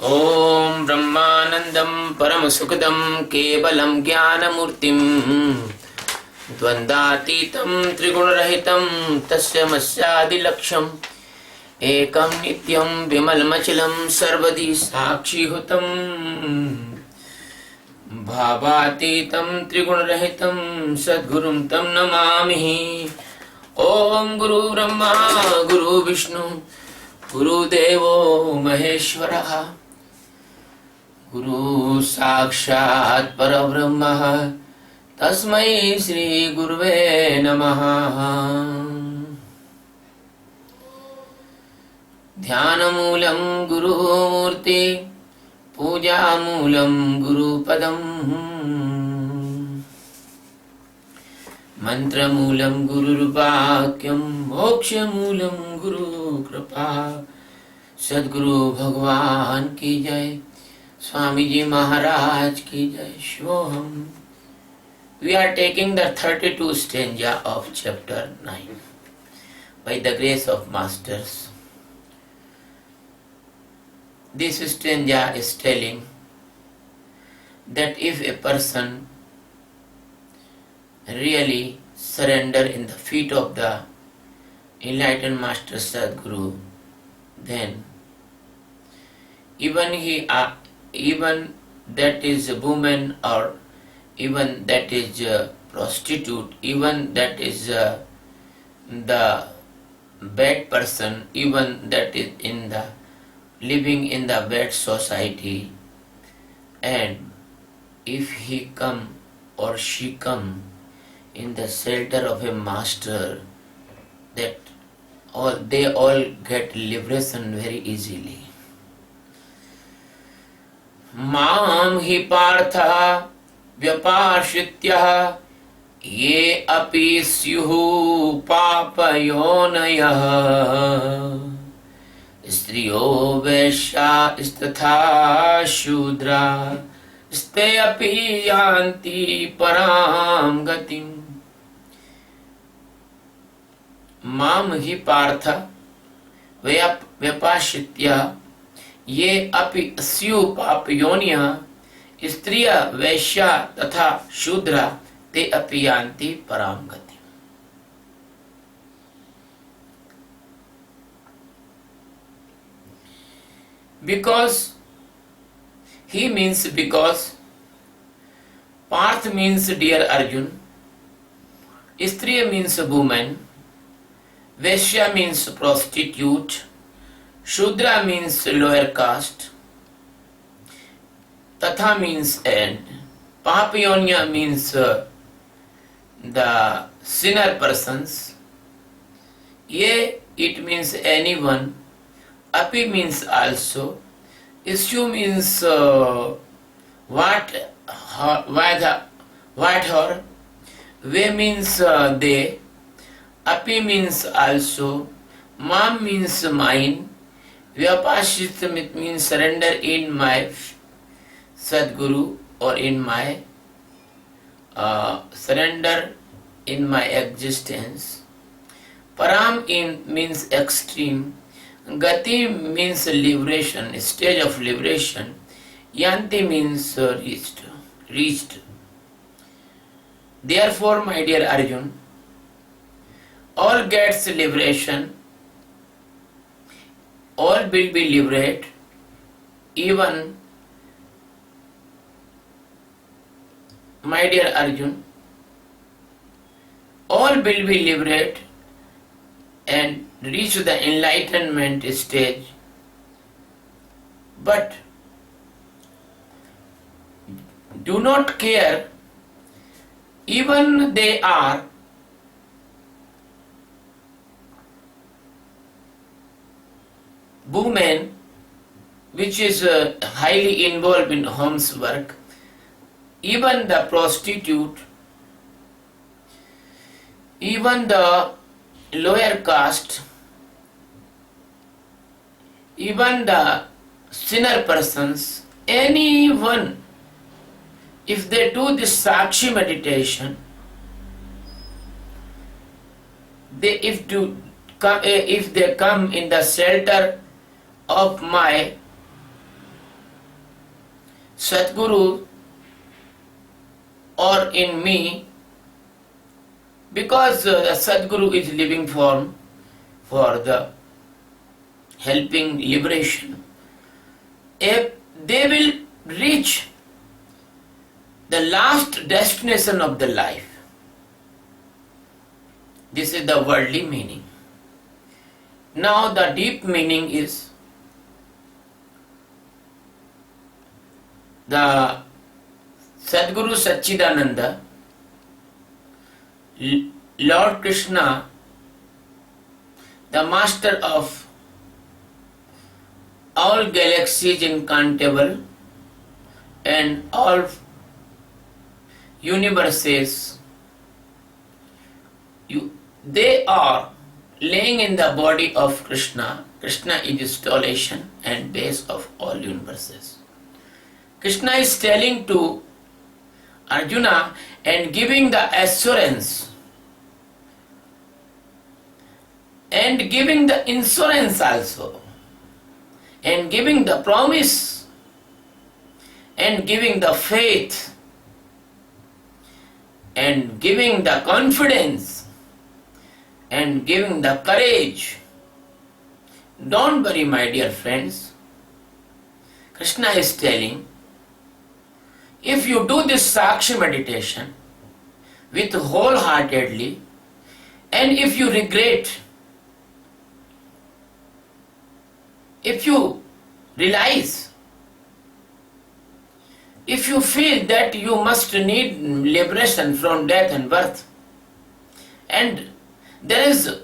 ओम ब्रह्मानंदं परमसुखदं केवलं ज्ञानमूर्तिं द्वन्द्वातीतं त्रिगुणरहितं तस्मैवादिलक्ष्यम् एकं नित्यं विमलमचलं सर्वदि साक्षिभूतं भावातीतं त्रिगुणरहितं सद्गुरुं तं नमामि। ओम गुरु ब्रह्मा गुरु विष्णु गुरुदेवो महेश्वरः गुरु साक्षात् परब्रह्म तस्मै श्री गुरुवे नमः। ध्यानमूलं गुरुमूर्ति पूजामूलं गुरुपदम् मंत्रमूलं गुरुर्वाक्यं मोक्षमूलं गुरुकृपा। सद्गुरु भगवान की जय, स्वामी जी महाराज की जय। शिवोहम। We are taking the 32 stanza of chapter 9 by the grace of masters. This stanza is telling that if a person really surrender in the feet of the enlightened master Sadguru, then even that is a woman, or even that is a prostitute, even that is the bad person, even that is in the living in the bad society, and if he come or she come in the shelter of a master, that they all get liberation very easily. माम हि पार्था व्यपाश्रित्यः ये अपि स्युः पापयोनयः स्त्रियो वैश्यास्तथा शूद्रा स्ते अपि यान्ति परां गतिम्। माम हि पार्थ व्यपाश्रित्य ये अपि स्यु पापयोनियः स्त्रिय वैश्या तथा शूद्रा ते अपि यान्ति परां गतिम्। Because he means because, Parth means dear Arjun, Striya means woman, Vaishya means prostitute, Shudra means lower caste, Tatha means and, Papayonya means the sinner persons, Ye it means anyone, Api means also, Issue means what her, Ve means they, Api means also, Mam means mine, Vyapashit means surrender in my Sadguru, or in my surrender in my existence. Param means extreme, Gati means liberation, stage of liberation, Yanti means reached. Therefore, my dear Arjun, all gets liberation, all will be liberated, even my dear Arjun, all will be liberated and reach the enlightenment stage, but do not care, even they are women which is highly involved in home's work, even the prostitute, even the lower caste, even the sinner persons, anyone, if they do this Sakshi meditation, if they come in the shelter of my Sadguru or in me, because the Sadguru is living form for the helping liberation, if they will reach the last destination of the life. This is the worldly meaning. Now the deep meaning is the Sadguru Satchidananda, Lord Krishna, the master of all galaxies incountable and all universes, they are laying in the body of Krishna. Krishna is installation and base of all universes. Krishna is telling to Arjuna and giving the assurance and giving the insurance also, and giving the promise and giving the faith and giving the confidence and giving the courage. Don't worry, my dear friends. Krishna is telling, if you do this Sakshi meditation with wholeheartedly, and if you regret, if you realize, if you feel that you must need liberation from death and birth, and there is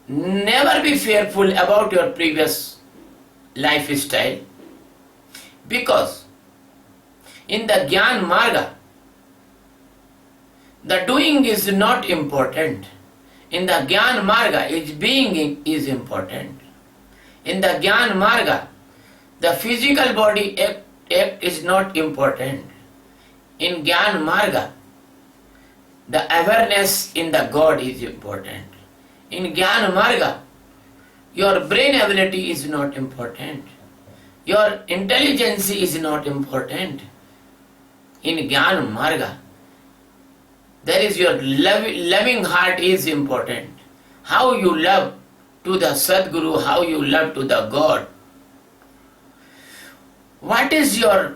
never be fearful about your previous lifestyle, because in the Gyan Marga, the doing is not important. In the Gyan Marga, being is important. In the Gyan Marga, the physical body act is not important. In Gyan Marga, the awareness in the God is important. In Gyan Marga, your brain ability is not important. Your intelligence is not important. In Gyan Marga, there is your loving heart is important. How you love to the Sadguru, how you love to the God. What is your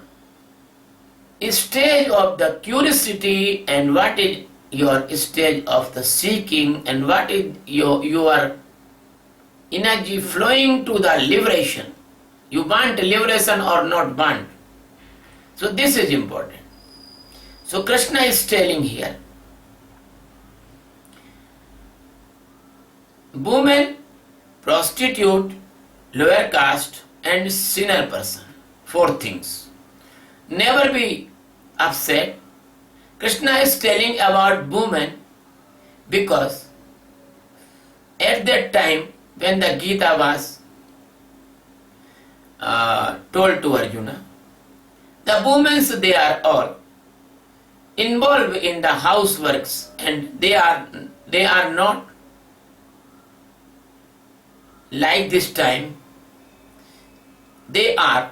stage of the curiosity, and what is your stage of the seeking, and what is your energy flowing to the liberation? You want liberation or not want? So this is important. So Krishna is telling here, woman, prostitute, lower caste and sinner person. 4 things. Never be upset. Krishna is telling about woman because at that time when the Gita was told to Arjuna, the women, they are all involved in the houseworks, and they are not like this time. They are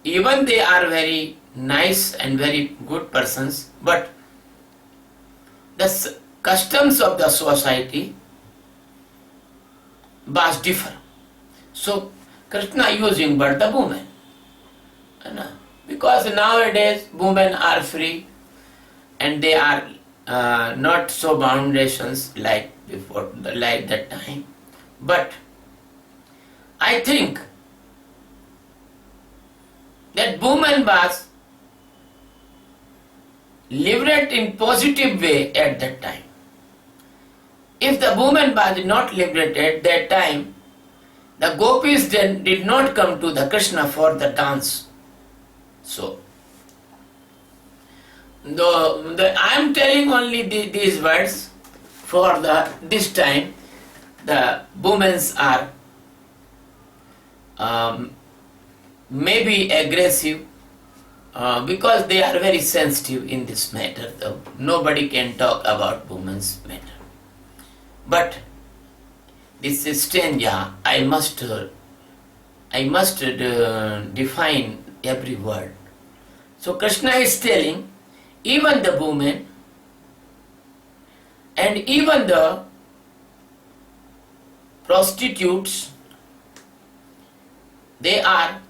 very nice and very good persons, but the customs of the society was different. So Krishna using but the women, because nowadays women are free and they are not so foundations like before, like that time. But I think that woman was liberated in positive way at that time. If the woman was not liberated that time, the gopis then did not come to the Krishna for the dance. So, I am telling only these words for this time. The women are maybe aggressive because they are very sensitive in this matter. Though nobody can talk about women's matter. But this stanza, I must define every word. So Krishna is telling, even the women and even the prostitutes, they are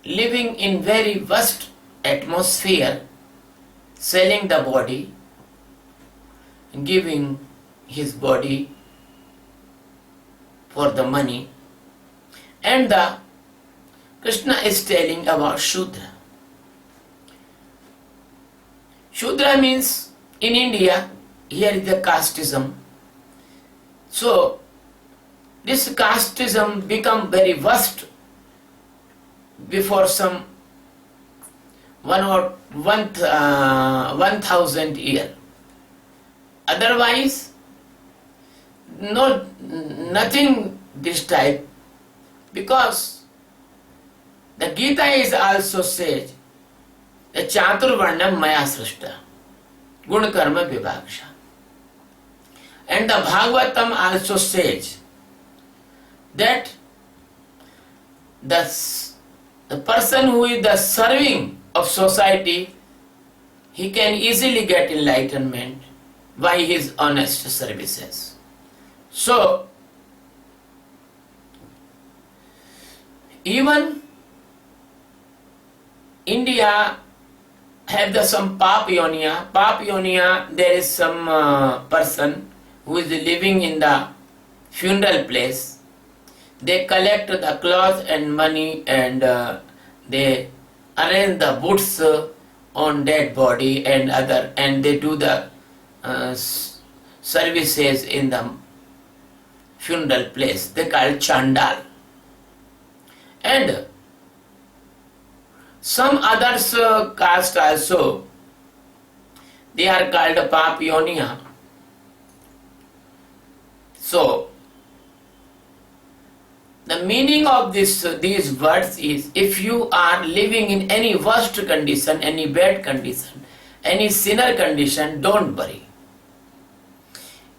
living in very worst atmosphere, selling the body, giving his body for the money. And the Krishna is telling about Shudra. Shudra means, in India, here is the casteism. So this casteism become very worst before some 1,000 years. Otherwise, nothing this type, because the Gita is also says, the Chaturvarnam Maya Srishta, Gun Karma Vibhaksha. And the Bhagavatam also says that the person who is the serving of society, he can easily get enlightenment by his honest services. So, even India have some Papiyonia. Papiyonia, there is some person who is living in the funeral place. They collect the cloth and money and they arrange the boots on dead body and they do the services in the funeral place. They call it Chandal. And some others caste also, they are called Papiyonia. So, the meaning of these words is, if you are living in any worst condition, any bad condition, any sinner condition, don't worry.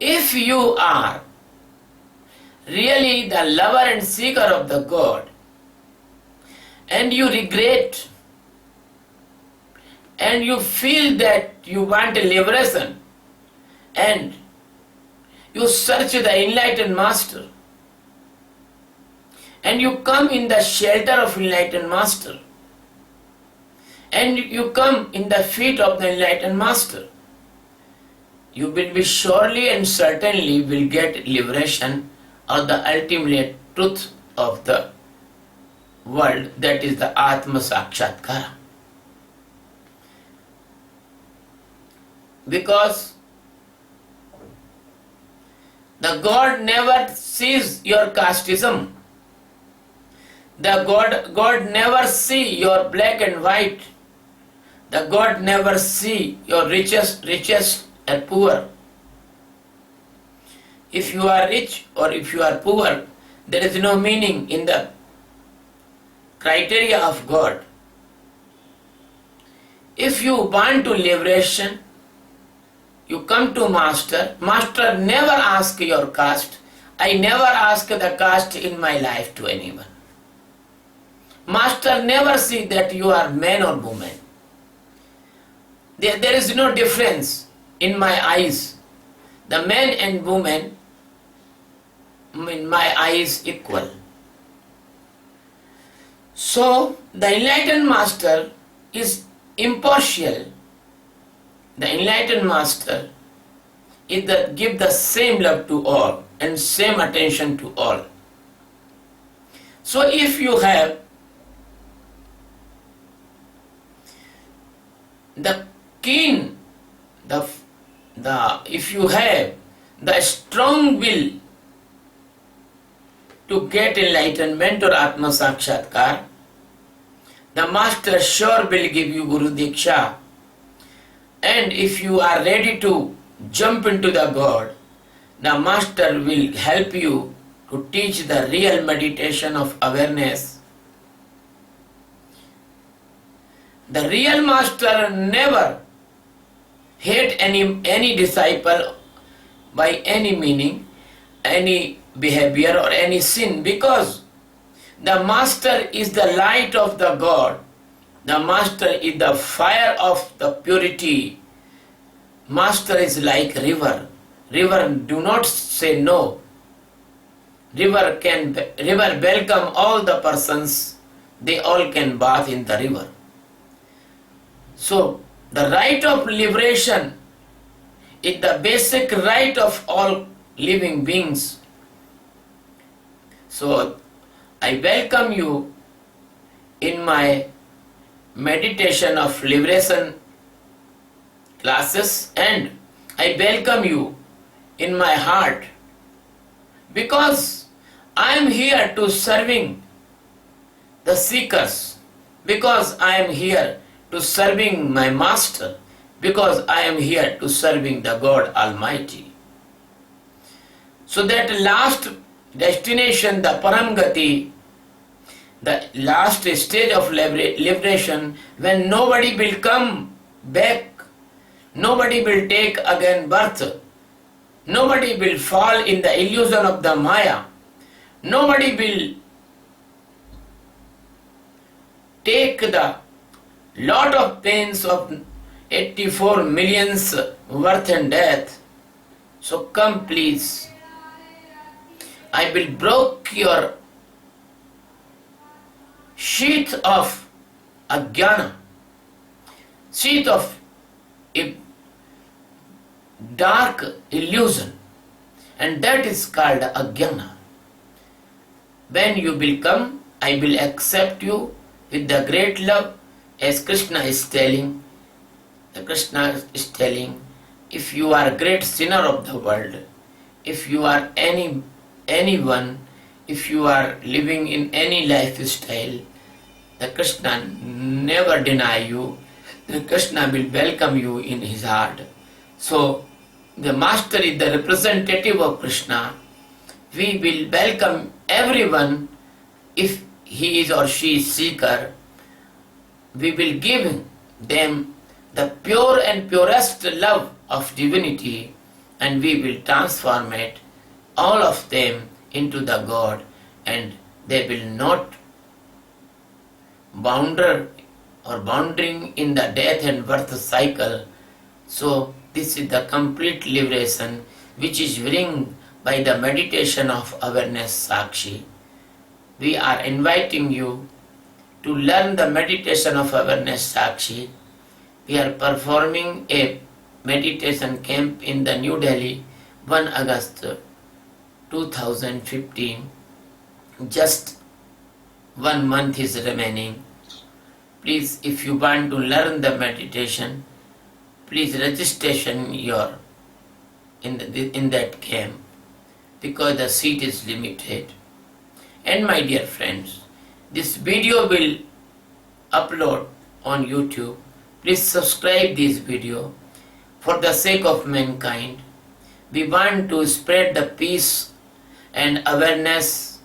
If you are really the lover and seeker of the God, and you regret, and you feel that you want a liberation, and you search the enlightened master, and you come in the shelter of enlightened master, and you come in the feet of the enlightened master, you will be surely and certainly will get liberation or the ultimate truth of the world, that is the Atma Sakshatkara. Because the God never sees your casteism. The God never see your black and white. The God never see your richest and poor. If you are rich or if you are poor, there is no meaning in the criteria of God. If you want to liberation, you come to Master. Master never ask your caste. I never ask the caste in my life to anyone. Master never see that you are man or woman. There is no difference in my eyes. The man and woman in my eyes equal. So the enlightened master is impartial. The enlightened master is give the same love to all and same attention to all. So if you have the keen, if you have the strong will to get enlightenment or Atma Sakshatkar, the master sure will give you Guru Diksha. And if you are ready to jump into the God, the master will help you to teach the real meditation of awareness. The real master never hate any disciple by any meaning, any behavior or any sin, because the master is the light of the God The Master is the fire of the purity. Master is like river. River do not say no. River welcome all the persons. They all can bath in the river. So the right of liberation is the basic right of all living beings. So I welcome you in my meditation of liberation classes, and I welcome you in my heart, because I am here to serving the seekers, because I am here to serving my Master, because I am here to serving the God Almighty. So that last destination, the Paramgati, the last stage of liberation, when nobody will come back, nobody will take again birth, nobody will fall in the illusion of the Maya, nobody will take the lot of pains of 84 millions birth and death. So come please, I will break your sheath of ajnana, sheath of a dark illusion, and that is called ajnana. When you will come, I will accept you with the great love, as Krishna is telling. Krishna is telling, if you are a great sinner of the world, if you are anyone, if you are living in any lifestyle, the Krishna never deny you. The Krishna will welcome you in his heart. So the Master is the representative of Krishna. We will welcome everyone. If he is or she is seeker, we will give them the pure and purest love of divinity, and we will transform it, all of them, into the God, and they will not bounding in the death and birth cycle. So this is the complete liberation which is bring by the meditation of awareness Sakshi. We are inviting you to learn the meditation of awareness Sakshi. We are performing a meditation camp in the New Delhi, 1 August 2015. Just 1 month is remaining. Please, if you want to learn the meditation, please registration your in that camp, because the seat is limited. And my dear friends, this video will upload on YouTube. Please subscribe this video for the sake of mankind. We want to spread the peace and awareness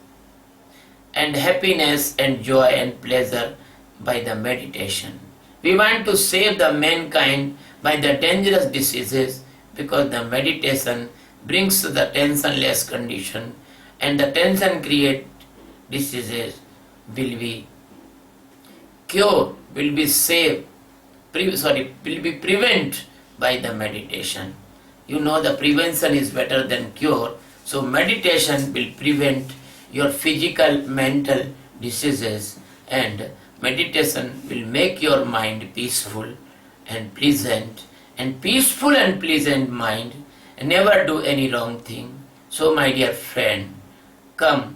and happiness and joy and pleasure by the meditation. We want to save the mankind by the dangerous diseases, because the meditation brings the tensionless condition, and the tension create diseases will be cured, will be saved, will be prevent by the meditation. You know, the prevention is better than cure. So meditation will prevent your physical, mental diseases, and meditation will make your mind peaceful and pleasant, and peaceful and pleasant mind never do any wrong thing. So my dear friend, come,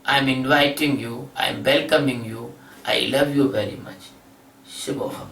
I am inviting you, I am welcoming you, I love you very much. Shubham.